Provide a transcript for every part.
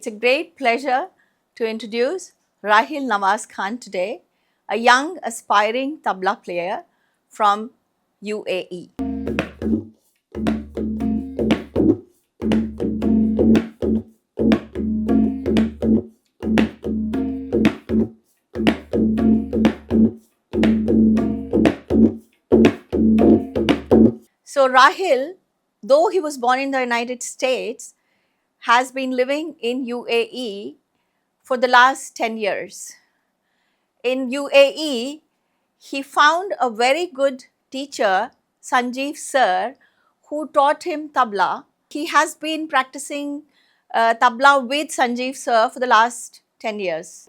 a great pleasure to introduce Rahill Nawaz Khan today, a young aspiring tabla player from UAE. So Rahill, though he was born in the United States, has been living in UAE for the last 10 years. In UAE, he found a very good teacher, Sanjeev sir, who taught him tabla. He has been practicing tabla with Sanjeev sir for the last 10 years.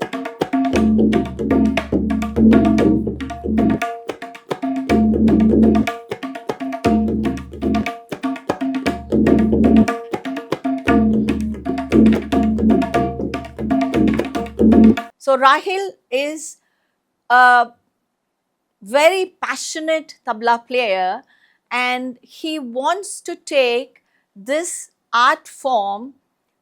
So Rahill is a very passionate tabla player, and he wants to take this art form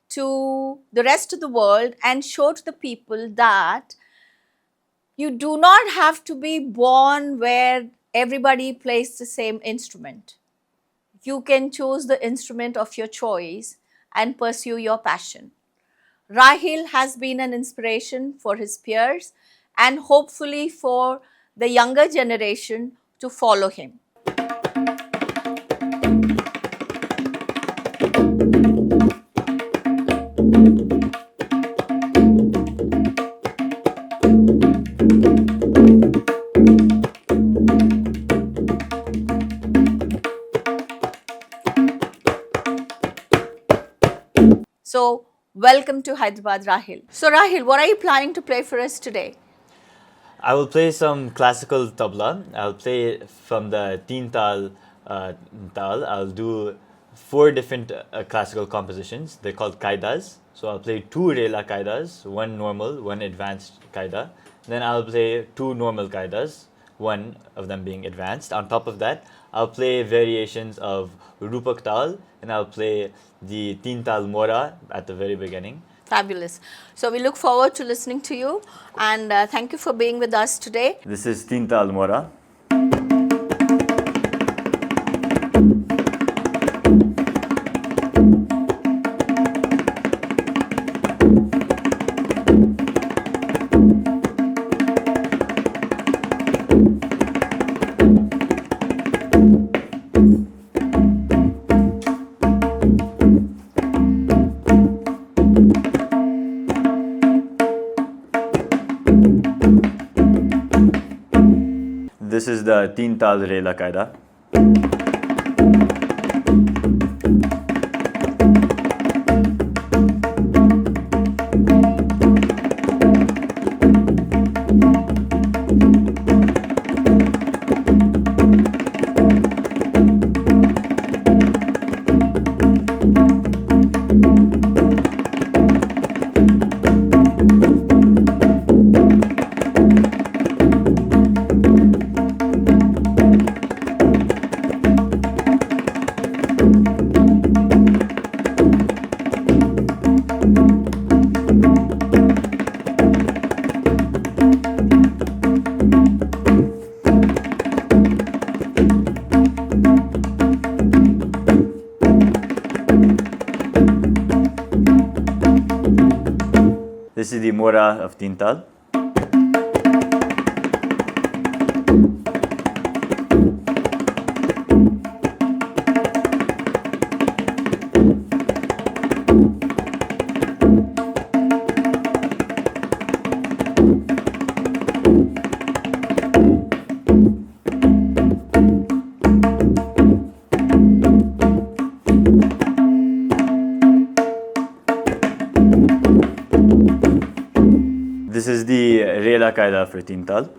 to the rest of the world and show to the people that you do not have to be born where everybody plays the same instrument. You can choose the instrument of your choice and pursue your passion. Rahill has been an inspiration for his peers and hopefully for the younger generation to follow him. So, welcome to Hyderabad, Rahill. So, Rahill, what are you planning to play for us today? I will play some classical tabla. I'll play from the Teen Tal Tal. I'll do 4 different classical compositions. They're called kaidas. So I'll play 2 Rela kaidas, 1 normal, 1 advanced kaida. Then I'll play 2 normal kaidas, 1 of them being advanced. On top of that, I'll play variations of Rupak Tal, and I'll play the Teen Tal Mora at the very beginning. Fabulous. So, we look forward to listening to you, and thank you for being with us today. This is Teen Tal Mora. This is the Teen Tal Rela Kaida. This is the Mora of Teen Tal. This is the Rela Kaida for Teen Tal.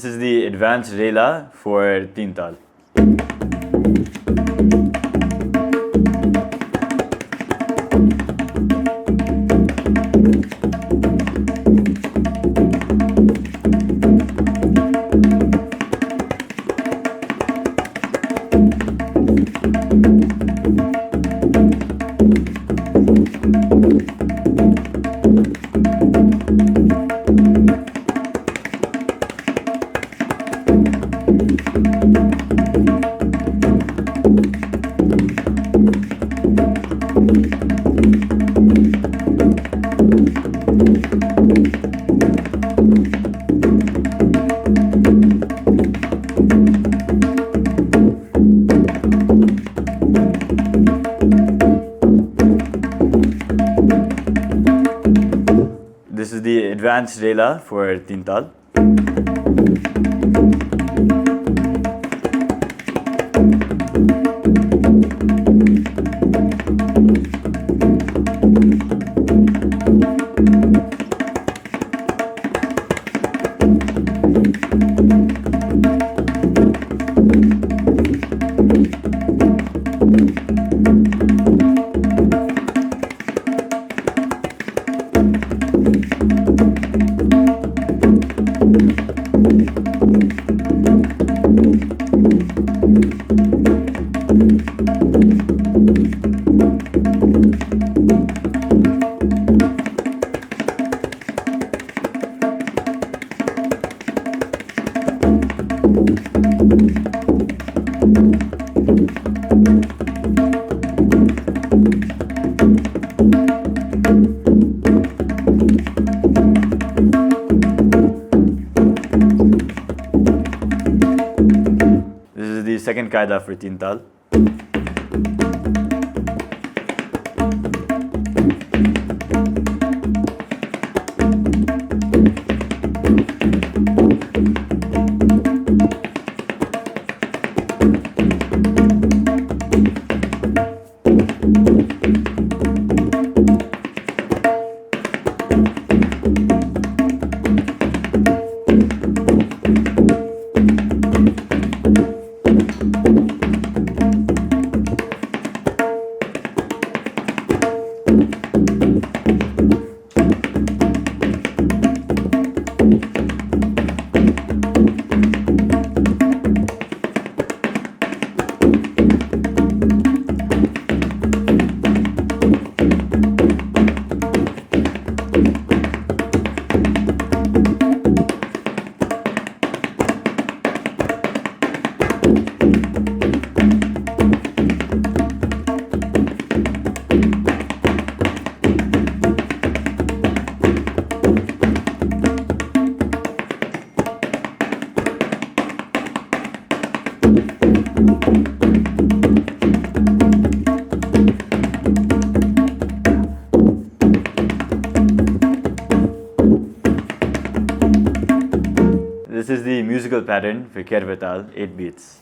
This is the advanced Rela for Teen Tal. This is the advanced Rela for Teen Tal. This is the second qaida for Teen Tal. This is the musical pattern for Kervetal, 8 beats.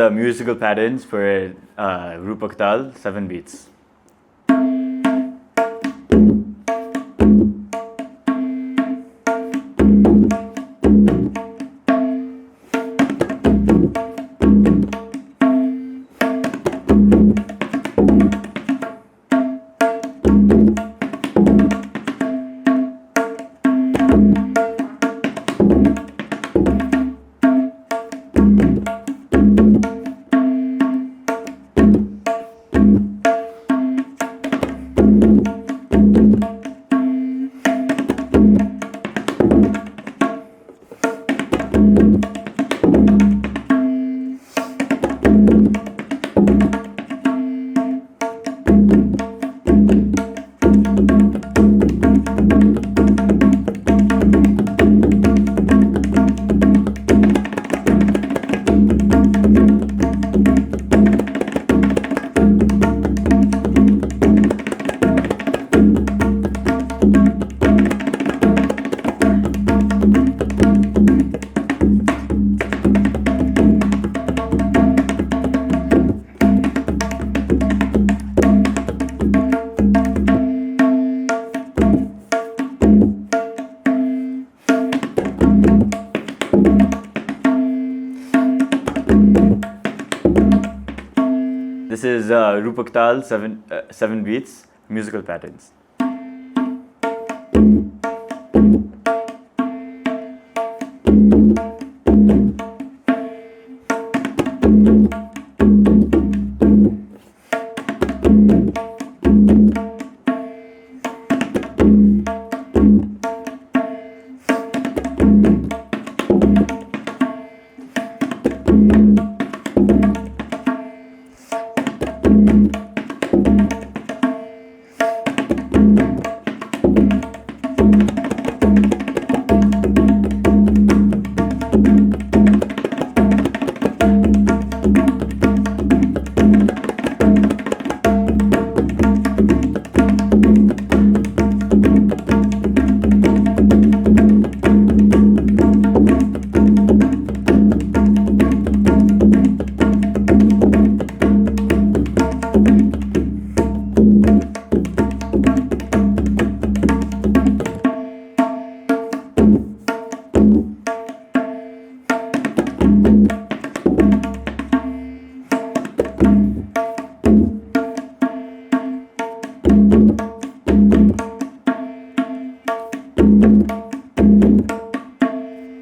the musical patterns for Rupak Tal, 7 beats. This is Rupak Tal, 7 beats, musical patterns.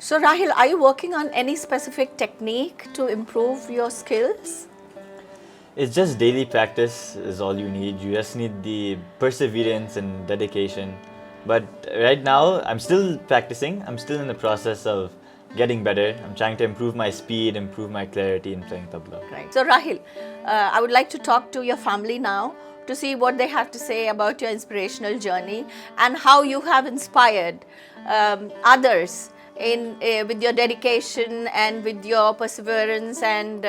So Rahill, are you working on any specific technique to improve your skills? It's just daily practice is all you need. You just need the perseverance and dedication. But right now, I'm still practicing. I'm still in the process of getting better. I'm trying to improve my speed, improve my clarity in playing tabla. Right. So Rahill, I would like to talk to your family now to see what they have to say about your inspirational journey and how you have inspired others in with your dedication and with your perseverance and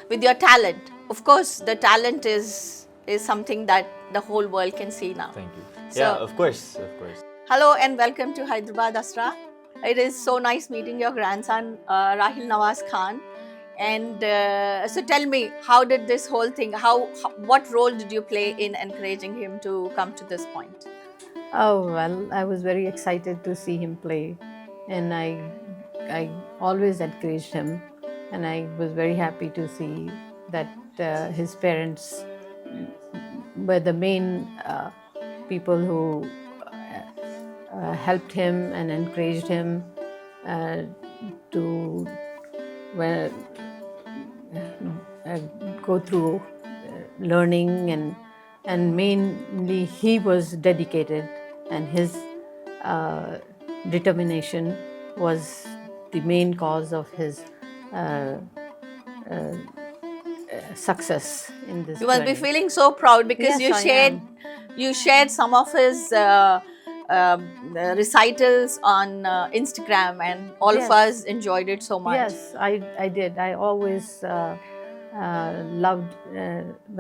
with your talent. Of course, the talent is something that the whole world can see now. Thank you. So, Yeah, of course, of course. hello and welcome to Hyderabad, Asra. It is so nice meeting your grandson, Rahill Nawaz Khan. And so tell me, how did this whole thing, what role did you play in encouraging him to come to this point? Oh, well, I was very excited to see him play, and I always encouraged him, and I was very happy to see that his parents were the main people who helped him and encouraged him to well, go through learning, and mainly he was dedicated, and his determination was the main cause of his success in this You must be journey. feeling so proud because Yes, I you shared some of his recitals on Instagram, and all of Yes. us enjoyed it so much. Yes, I did. I always loved,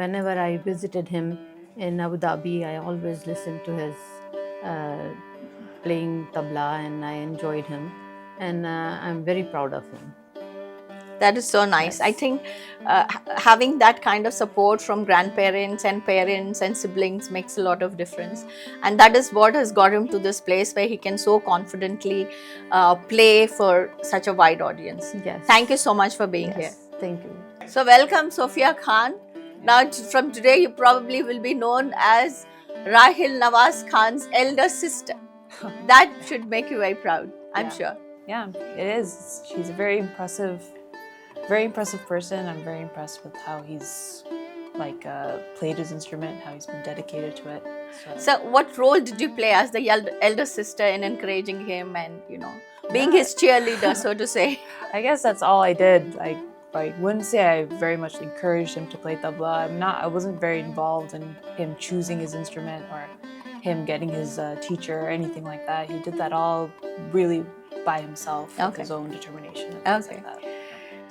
whenever I visited him in Abu Dhabi, I always listened to his playing tabla, and I enjoyed him, and I'm very proud of him. That is so nice. Yes. I think having that kind of support from grandparents and parents and siblings makes a lot of difference. And that is what has got him to this place where he can so confidently play for such a wide audience. Yes. Thank you so much for being here. Yes. Thank you. So, welcome, Sophia Khan. Now, from today, you probably will be known as Rahill Nawaz Khan's elder sister. That should make you very proud, I'm Yeah. sure. Yeah, it is. She's a very impressive person. I'm very impressed with how he's played his instrument, how he's been dedicated to it. So, what role did you play as the elder sister in encouraging him and, being his cheerleader, so to say? I guess that's all I did. I wouldn't say I very much encouraged him to play tabla. I wasn't very involved in him choosing his instrument or him getting his teacher or anything like that. He did that all really by himself with his own determination and things like that.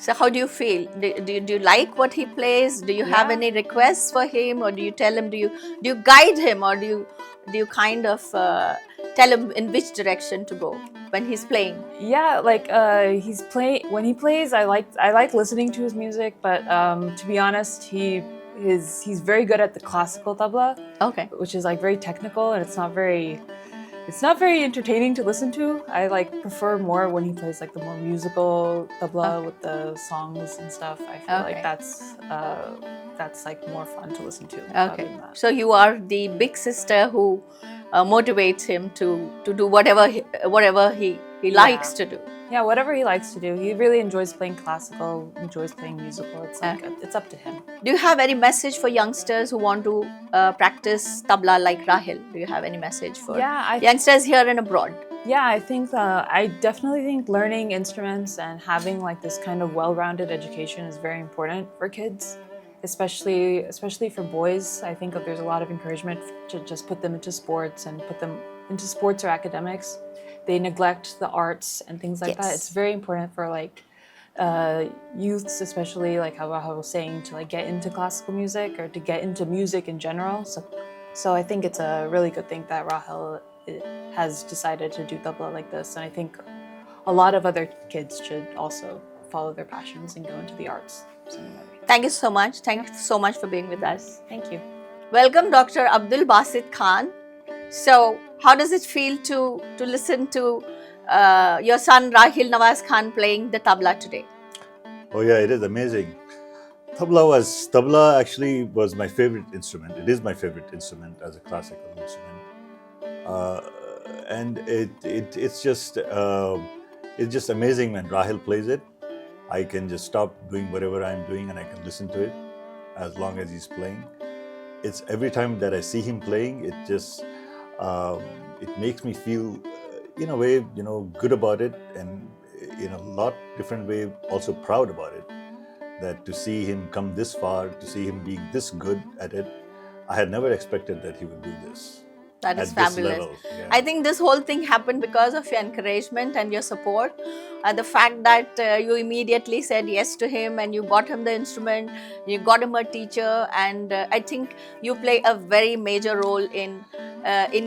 So, how do you feel? Do you like what he plays? Do you have any requests for him, or do you tell him? Do you guide him, or do you kind of tell him in which direction to go when he's playing? Yeah, when he plays. I like listening to his music, but to be honest, he's very good at the classical tabla. Okay. Which is very technical, and it's not very entertaining to listen to. I prefer more when he plays the more musical tabla with the songs and stuff. I feel like that's more fun to listen to. Okay. So you are the big sister who motivates him to do whatever he likes to do. Yeah, whatever he likes to do. He really enjoys playing classical, enjoys playing musical. It's up to him. Do you have any message for youngsters who want to practice tabla like Rahill? Do you have any message for youngsters here and abroad? Yeah, I definitely think learning instruments and having this kind of well-rounded education is very important for kids, especially for boys. I think there's a lot of encouragement to just put them into sports or academics. They neglect the arts and things like that. It's very important for youths, especially how I was saying, to get into classical music or to get into music in general. So I think it's a really good thing that Rahill has decided to do tabla like this, and I think a lot of other kids should also follow their passions and go into the arts. Thank you so much. Thank you so much for being with us. Thank you. Welcome, Dr. Abdul Basit Khan. So, how does it feel to listen to your son Rahill Nawaz Khan playing the tabla today? Oh yeah, it is amazing. Tabla actually was my favorite instrument. It is my favorite instrument as a classical instrument, and it's just amazing when Rahill plays it. I can just stop doing whatever I'm doing and I can listen to it as long as he's playing. It's every time that I see him playing, it just it makes me feel in a way good about it, and in a lot different way also proud about it. That to see him come this far, to see him being this good at it, I had never expected that he would do this. That is fabulous. Yeah. I think this whole thing happened because of your encouragement and your support. The fact that you immediately said yes to him and you got him the instrument, you got him a teacher, and I think you play a very major role in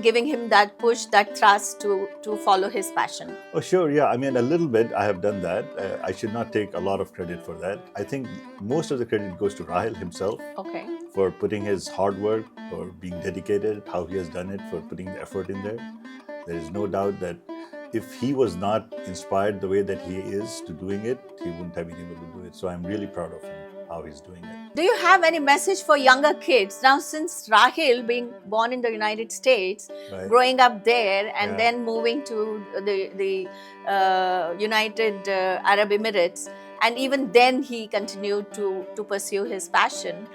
giving him that push, that thrust to follow his passion. Oh, sure. Yeah. I mean, a little bit I have done that. I should not take a lot of credit for that. I think most of the credit goes to Rahill himself. Okay. For putting his hard work, for being dedicated, how he has done it, for putting the effort in there. There is no doubt that if he was not inspired the way that he is to doing it, he wouldn't have been able to do it. So I'm really proud of him, how he's doing it. Do you have any message for younger kids? Now, since Rahill being born in the United States, growing up there and then moving to the United Arab Emirates, and even then he continued to pursue his passion.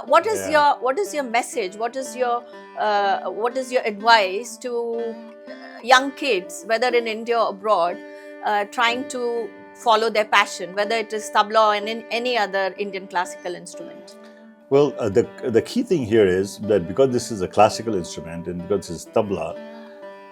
What is your message? What is your advice to young kids, whether in India or abroad, trying to follow their passion, whether it is tabla or any other Indian classical instrument? Well, the key thing here is that because this is a classical instrument and because it's tabla,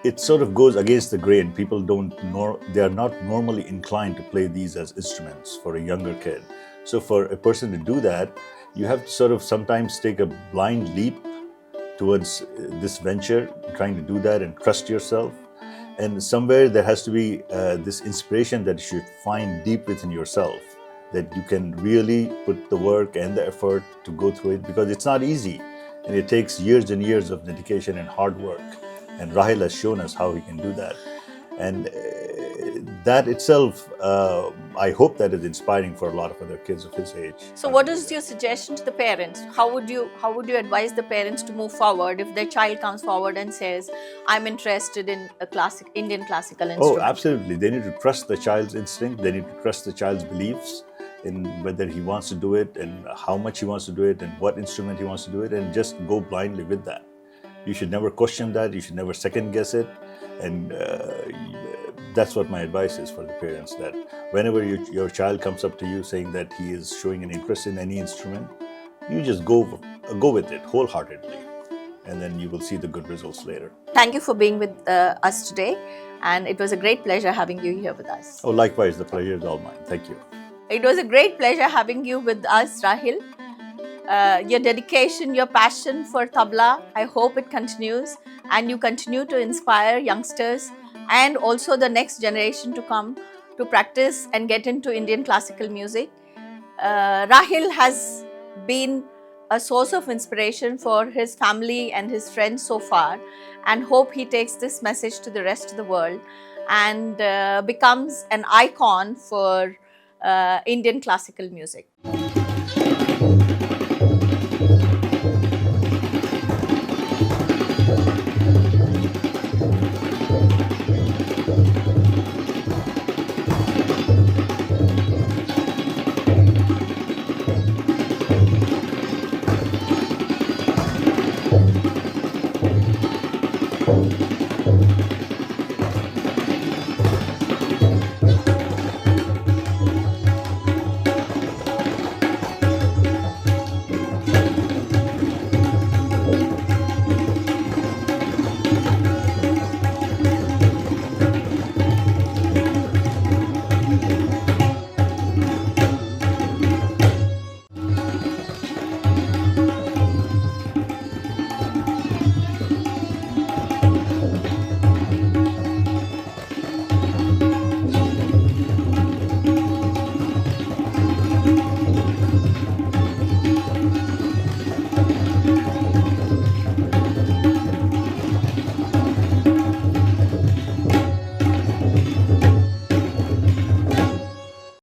it sort of goes against the grain. People they are not normally inclined to play these as instruments for a younger kid. So for a person to do that, you have to sort of sometimes take a blind leap towards this venture, trying to do that and trust yourself. And somewhere there has to be this inspiration that you should find deep within yourself, that you can really put the work and the effort to go through it, because it's not easy and it takes years and years of dedication and hard work. And Rahill has shown us how he can do that. And that itself, I hope that is inspiring for a lot of other kids of his age. So what is your suggestion to the parents? How would you advise the parents to move forward if their child comes forward and says, I'm interested in a Indian classical instrument? Oh, absolutely. They need to trust the child's instinct. They need to trust the child's beliefs in whether he wants to do it and how much he wants to do it and what instrument he wants to do it, and just go blindly with that. You should never question that. You should never second guess it. And that's what my advice is for the parents, that whenever your child comes up to you saying that he is showing an interest in any instrument, you just go with it wholeheartedly, and then you will see the good results later. Thank you for being with us today, and it was a great pleasure having you here with us. Oh, likewise, the pleasure is all mine. Thank you. It was a great pleasure having you with us, Rahill. Your dedication, your passion for tabla, I hope it continues and you continue to inspire youngsters and also the next generation to come to practice and get into Indian classical music. Rahill has been a source of inspiration for his family and his friends so far, and hope he takes this message to the rest of the world and becomes an icon for Indian classical music.